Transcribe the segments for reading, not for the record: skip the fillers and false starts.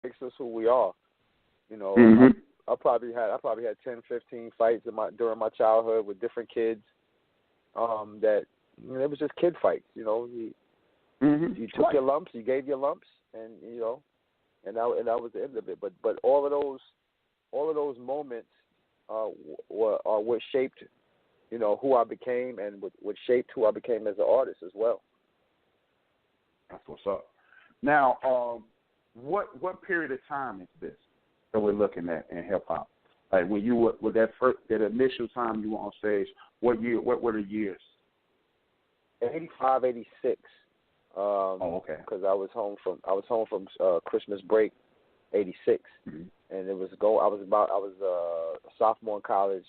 makes us who we are. You know, I probably had 10, 15 fights during my childhood with different kids. That it was just kid fights. You know, you took your lumps, you gave your lumps, and and that was the end of it. But all of those moments are what shaped who I became, and what shaped who I became as an artist as well. That's what's up. Now, what period of time is this that we're looking at in hip hop? Like when you were with that initial time you were on stage, what were the years? 85, 86. Okay. Because I was home from Christmas break, 86, and it was I was a sophomore in college.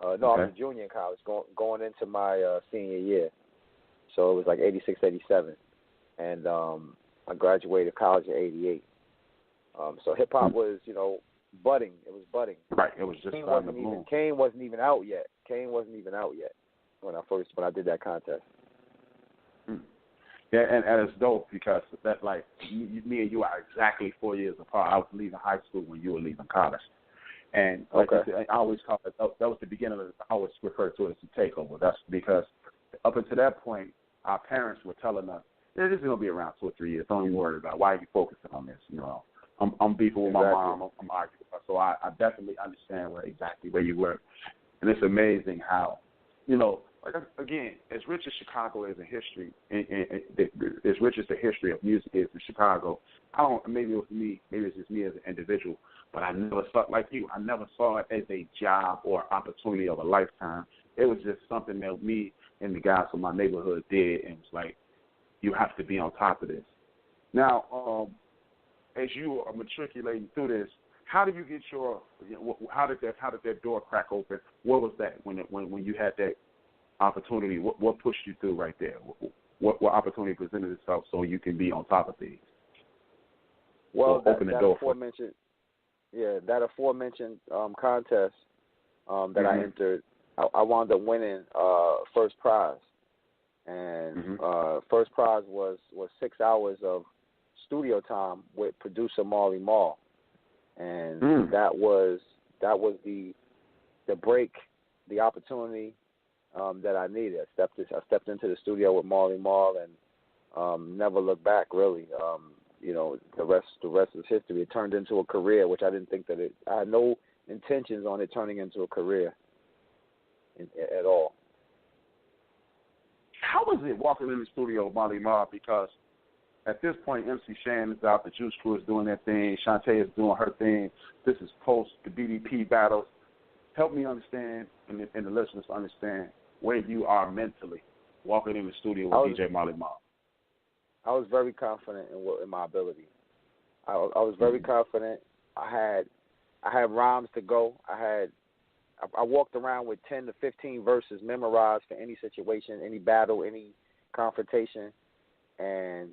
I was a junior in college, going into my senior year. So it was like 86, 87, and I graduated college in 88. So hip hop was budding. It was budding. Right. It was just starting to bloom. Kane wasn't even out yet when I did that contest. Yeah, and it's dope because that me and you are exactly 4 years apart. I was leaving high school when you were leaving college, and you said, I always call it that was the beginning of I always refer to it as a takeover. That's because up until that point, our parents were telling us, "This is gonna be around 2 or 3 years. Don't even worry about it. Why are you focusing on this?" I'm beefing with my mom. I'm arguing with her, so I definitely understand exactly where you were, and it's amazing how again, as rich as Chicago is in history, and as rich as the history of music is in Chicago, maybe it was me, maybe it's just me as an individual, but I never saw it like you. I never saw it as a job or opportunity of a lifetime. It was just something that me and the guys from my neighborhood did, and it's like, you have to be on top of this. Now, as you are matriculating through this, how did you get how did that door crack open? What was that when you had that opportunity? What pushed you through right there? What opportunity presented itself so you can be on top of things? Well, that aforementioned contest that I entered, I wound up winning first prize, and first prize was 6 hours of studio time with producer Marley Marl, and that was the break, the opportunity that I needed. I stepped into the studio with Marley Marl and never looked back. Really, the rest is history. It turned into a career, which I didn't think that I had no intentions on it turning into a career at all. How was it walking in the studio with Marley Marl? Because at this point, MC Shan is out, the Juice Crew is doing their thing, Shantae is doing her thing. This is post the BDP battles. Help me understand, and the listeners understand, where you are mentally walking in the studio with DJ Marley Marl. I was very confident in my ability. I was very confident. I had rhymes to go. I walked around with 10 to 15 verses memorized for any situation, any battle, any confrontation, and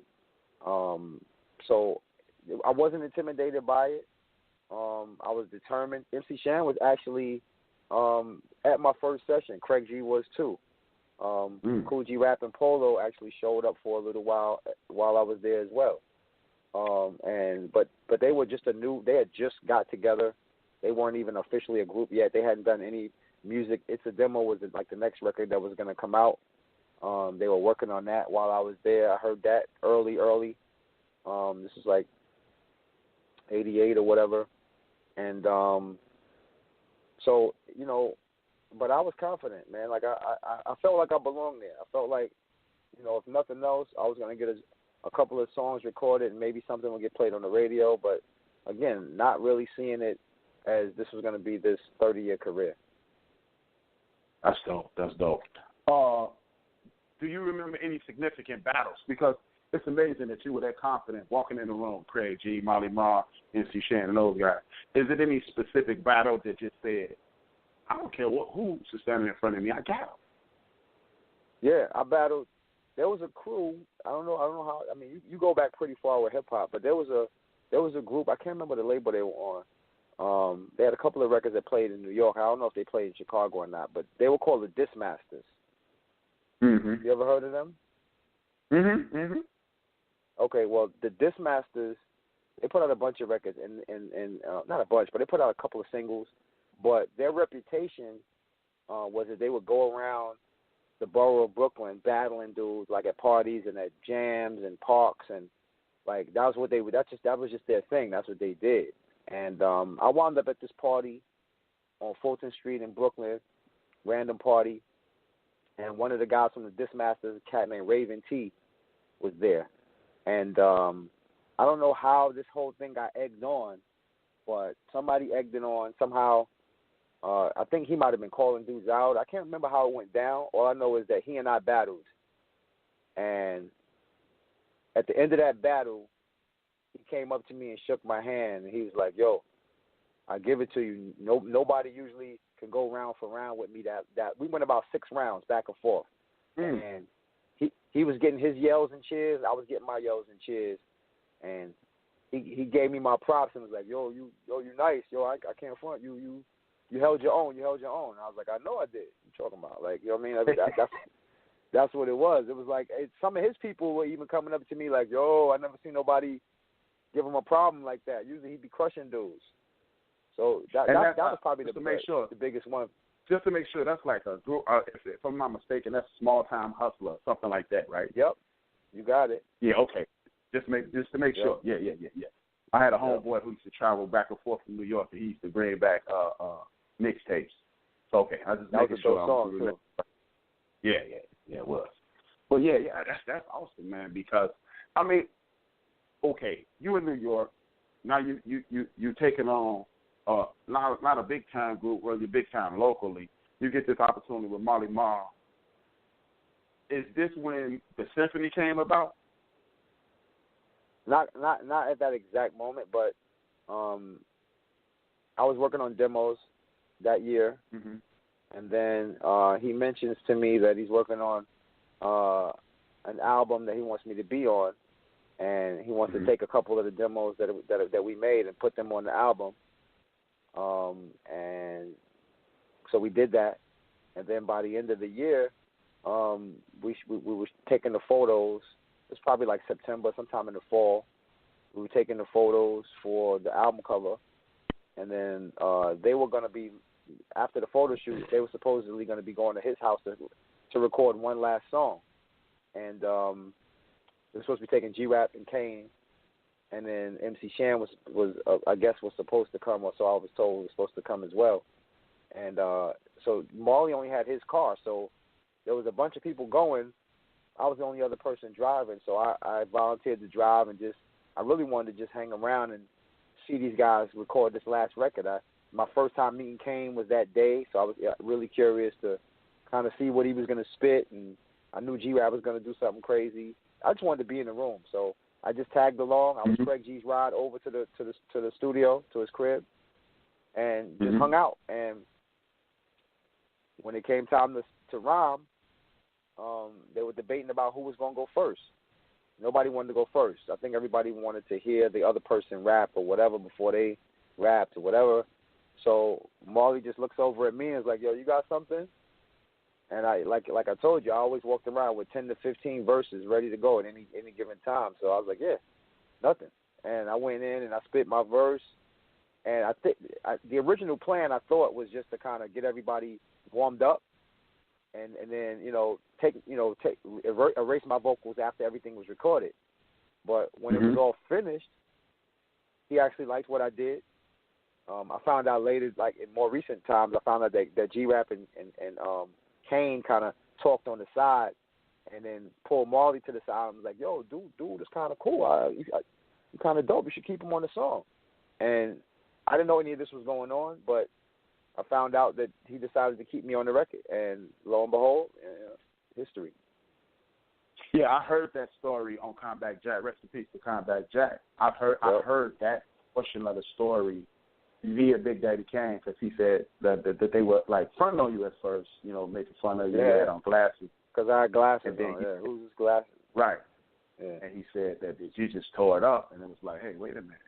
so I wasn't intimidated by it. I was determined. MC Shan was actually at my first session. Craig G was too. Cool G Rap and Polo actually showed up for a little while I was there as well. But they were they had just got together. They weren't even officially a group yet. They hadn't done any music. It's a Demo was like the next record that was going to come out. They were working on that while I was there. I heard that early. This is like 88 or whatever. And so, but I was confident, man. Like I felt like I belonged there. I felt like, if nothing else, I was going to get a couple of songs recorded and maybe something would get played on the radio. But again, not really seeing it as this was going to be this 30-year career. That's dope. Do you remember any significant battles? Because it's amazing that you were that confident walking in the room, Craig G, Marley Marl, MC Shan, and those guys. Is it any specific battle that just said, I don't care who's standing in front of me, I got him? Yeah, I battled. There was a crew. I don't know how. I mean, you go back pretty far with hip hop, but there was a group. I can't remember the label they were on. They had a couple of records that played in New York. I don't know if they played in Chicago or not, but they were called the Dismasters. Mm-hmm. You ever heard of them? Mm-hmm. Mm-hmm. Okay, well, the Dismasters They put out a bunch of records, and not a bunch, but they put out a couple of singles. But their reputation was that they would go around the borough of Brooklyn battling dudes like at parties and at jams and parks, and like that was what they would. That was just their thing. That's what they did. And I wound up at this party on Fulton Street in Brooklyn, random party, and one of the guys from the Dismasters, a cat named Raven T, was there. And I don't know how this whole thing got egged on, but somebody egged it on somehow. I think he might have been calling dudes out. I can't remember how it went down. All I know is that he and I battled. And at the end of that battle, he came up to me and shook my hand, and he was like, yo, I give it to you. Nobody usually can go round for round with me. That we went about 6 rounds back and forth. And he was getting his yells and cheers. I was getting my yells and cheers. And he gave me my props and was like, yo, you nice. Yo, I can't front. You held your own. You held your own. And I was like, I know I did. What you talking about? Like, you know what I mean? That's what it was. It was like some of his people were even coming up to me like, yo, I never seen nobody give him a problem like that. Usually he'd be crushing dudes. So that was probably the biggest one. Just to make sure, that's like a group. If I'm not mistaken, that's Small Time Hustler, something like that, right? Yep, you got it. Yeah, okay. Just to make sure. Yeah. I had a homeboy who used to travel back and forth from New York, and he used to bring back mixtapes. So okay, I just making sure. Song too. Yeah, it was. Well, yeah, that's awesome, man. Because I mean, okay, you in New York, now you taking on not a big time group, really big time locally. You get this opportunity with Marley Marl. Is this when the symphony came about? Not at that exact moment, but I was working on demos that year, and then he mentions to me that he's working on an album that he wants me to be on, and he wants to take a couple of the demos that we made and put them on the album. And so we did that, and then by the end of the year, we were taking the photos. It was probably like September, sometime in the fall. We were taking the photos for the album cover, and then they were going to be, after the photo shoot, they were supposedly going to be going to his house to record one last song. And they were supposed to be taking G-Rap and Kane, and then MC Shan was I guess was supposed to come, or so I was told was supposed to come as well. And so Marley only had his car, so there was a bunch of people going. I was the only other person driving, so I volunteered to drive, and I really wanted to just hang around and see these guys record this last record. My first time meeting Kane was that day, so I was really curious to kind of see what he was going to spit, and I knew G-Rap was going to do something crazy. I just wanted to be in the room, so I just tagged along. I was Craig G's ride over to the studio, to his crib, and just hung out. And when it came time to rhyme, they were debating about who was going to go first. Nobody wanted to go first. I think everybody wanted to hear the other person rap or whatever before they rapped or whatever. So Marley just looks over at me and is like, yo, you got something? And I like I told you, I always walked around with 10 to 15 verses ready to go at any given time. So I was like, yeah, nothing. And I went in and I spit my verse. And I think the original plan, I thought, was just to kind of get everybody warmed up, and then erase my vocals after everything was recorded. But when it was all finished, he actually liked what I did. I found out later, like in more recent times, I found out that G-Rap and Kane kind of talked on the side, and then pulled Marley to the side and was like, yo, dude, it's kind of cool. You kind of dope. You should keep him on the song. And I didn't know any of this was going on, but I found out that he decided to keep me on the record, and lo and behold, history. Yeah, I heard that story on Combat Jack. Rest in peace to Combat Jack. I heard that portion of the story via Big Daddy Kane, because he said that they were like fronting on you at first, making fun of you. You had on glasses. Because I had glasses on. Who's his glasses? Right. Yeah. And he said that you just tore it up, and it was like, hey, wait a minute,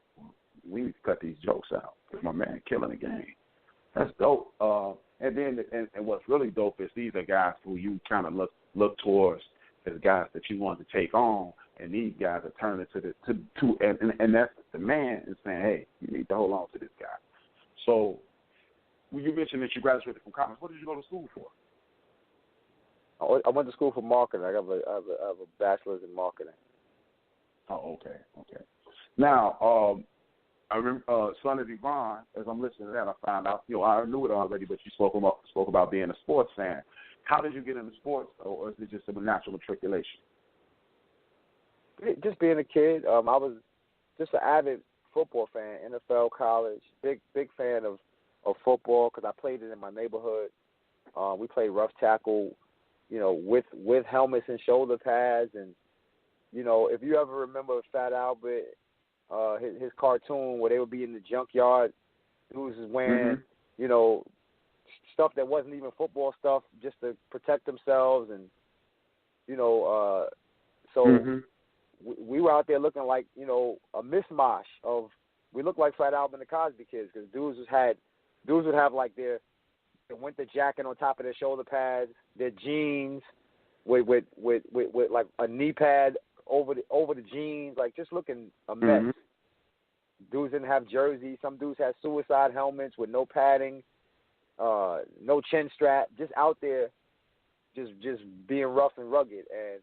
we need to cut these jokes out because my man killing the game. That's dope. And then and what's really dope is these are guys who you kind of look towards as guys that you want to take on, and these guys are turning and that's the man is saying, hey, you need to hold on to this guy. So, when you mentioned that you graduated from college, what did you go to school for? I went to school for marketing. I have a bachelor's in marketing. Oh, okay. Now, I remember Son of Devon, as I'm listening to that, I found out, I knew it already, but you spoke about being a sports fan. How did you get into sports, or is it just a natural matriculation? Just being a kid. I was just an avid football fan, NFL, college, big fan of football because I played it in my neighborhood. We played rough tackle, with helmets and shoulder pads. And, if you ever remember Fat Albert, his cartoon where they would be in the junkyard, dudes is wearing, stuff that wasn't even football stuff just to protect themselves. And, we were out there looking like, a mishmash of, we looked like Fat Albert and the Cosby Kids because dudes would have like their winter jacket on top of their shoulder pads, their jeans with like a knee pad over the jeans, like just looking a mess. Mm-hmm. Dudes didn't have jerseys. Some dudes had suicide helmets with no padding, no chin strap, just out there, just being rough and rugged. And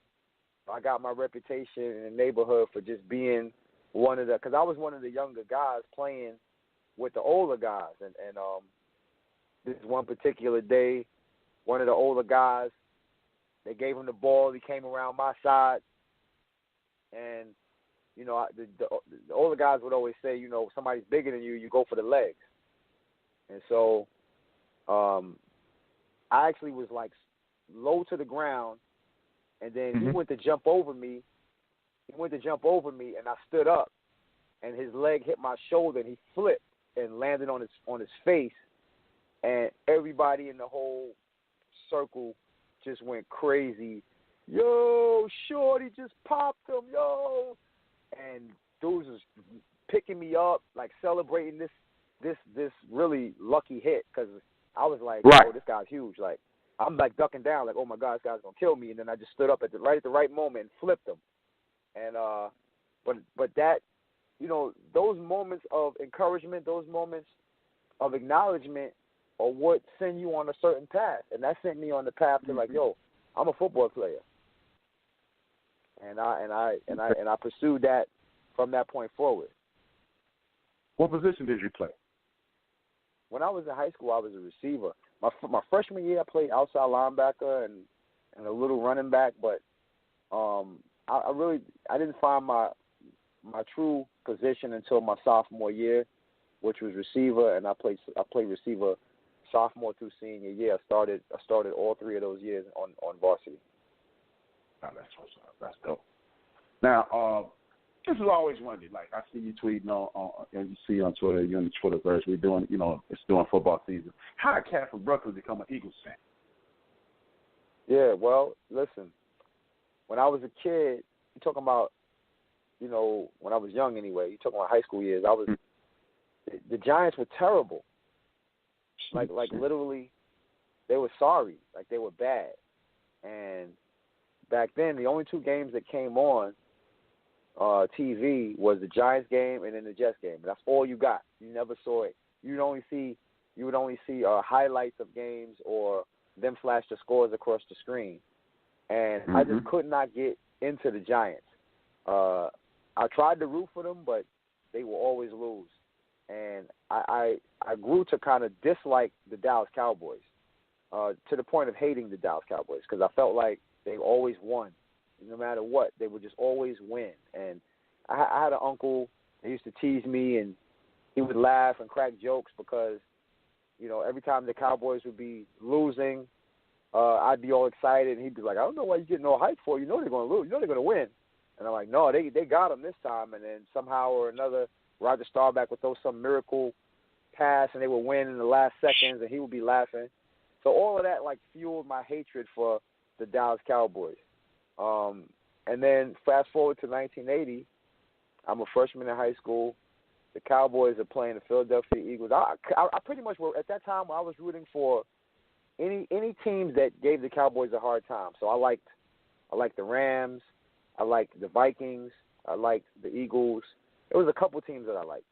I got my reputation in the neighborhood for just being because I was one of the younger guys playing with the older guys. And this one particular day, one of the older guys, they gave him the ball. He came around my side. And, the older guys would always say, somebody's bigger than you, you go for the legs. And so I actually was like low to the ground. And then he went to jump over me. And I stood up. And his leg hit my shoulder, and he flipped and landed on his face. And everybody in the whole circle just went crazy. Yo, Shorty just popped him, yo. And dudes was picking me up, like celebrating this really lucky hit because I was like, oh, this guy's huge. Like, I'm like ducking down, like, oh my God, this guy's gonna kill me. And then I just stood up at the right moment and flipped him. And but that, those moments of encouragement, those moments of acknowledgement are what send you on a certain path. And that sent me on the path to like, yo, I'm a football player. And I pursued that from that point forward. What position did you play? When I was in high school, I was a receiver. My freshman year, I played outside linebacker and a little running back, but I didn't find my true position until my sophomore year, which was receiver, and I played receiver sophomore through senior year. I started all 3 of those years on varsity. Oh, that's dope. Now, this is always wondered. Like I see you tweeting and you see on Twitter, you're in the Twitterverse. We're doing, it's during football season. How did a cat from Brooklyn become an Eagles fan? Yeah, well, listen. When I was a kid, you're talking about, when I was young anyway. You're talking about high school years. The Giants were terrible. Like literally, they were sorry. Like they were bad. And back then, the only 2 games that came on TV was the Giants game and then the Jets game. That's all you got. You never saw it. You would only see highlights of games or them flash the scores across the screen. And I just could not get into the Giants. I tried to root for them, but they will always lose. And I grew to kind of dislike the Dallas Cowboys to the point of hating the Dallas Cowboys because I felt like they always won. No matter what, they would just always win. And I had an uncle that used to tease me, and he would laugh and crack jokes because, every time the Cowboys would be losing, I'd be all excited, and he'd be like, I don't know why you're getting all hyped for. You know they're going to lose. You know they're going to win. And I'm like, no, they got them this time. And then somehow or another, Roger Staubach would throw some miracle pass, and they would win in the last seconds, and he would be laughing. So all of that, like, fueled my hatred for the Dallas Cowboys. And then fast forward to 1980, I'm a freshman in high school. The Cowboys are playing the Philadelphia Eagles. I pretty much were, at that time, I was rooting for any teams that gave the Cowboys a hard time. So I liked the Rams. I liked the Vikings. I liked the Eagles. There was a couple teams that I liked.